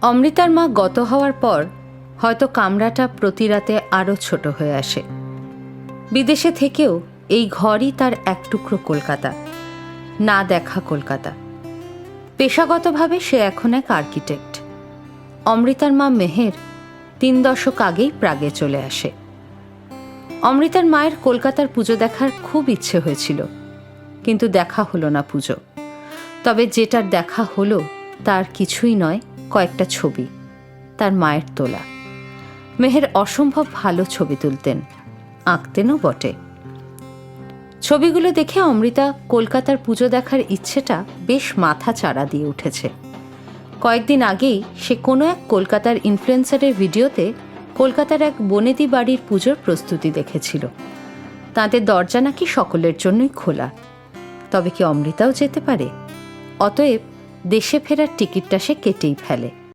অমৃতার মা গত হওয়ার পর হয়তো কামরাটা প্রতি রাতে আরও ছোট হয়ে আসে। বিদেশে থেকেও এই ঘরই তার এক টুকরো কলকাতা, না দেখা কলকাতা। পেশাগতভাবে সে এখন এক আর্কিটেক্ট। অমৃতার মা মেহের 3 দশক আগেই প্রাগে চলে আসে। অমৃতার মায়ের কলকাতার পুজো দেখার খুব ইচ্ছে হয়েছিল, কিন্তু দেখা হলো না পুজো। তবে যেটার দেখা হলো তার কিছুই নয়, কয়েকটা ছবি, তার মায়ের তোলা। মেহের অসম্ভব ভালো ছবি তুলতেন, আঁকতেনও বটে। ছবিগুলো দেখে অমৃতা কলকাতার পুজো দেখার ইচ্ছেটা বেশ মাথা চাড়া দিয়ে উঠেছে। কয়েকদিন আগেই সে কোনো এক কলকাতার ইনফ্লুয়েন্সারের ভিডিওতে কলকাতার এক বনেদি বাড়ির পুজোর প্রস্তুতি দেখেছিল। তাদের দরজা নাকি সকলের জন্যই খোলা। তবে কি অমৃতাও যেতে পারে? অতএব দেশে ফেরার টিকিটটা সে কেটেই ফেলে।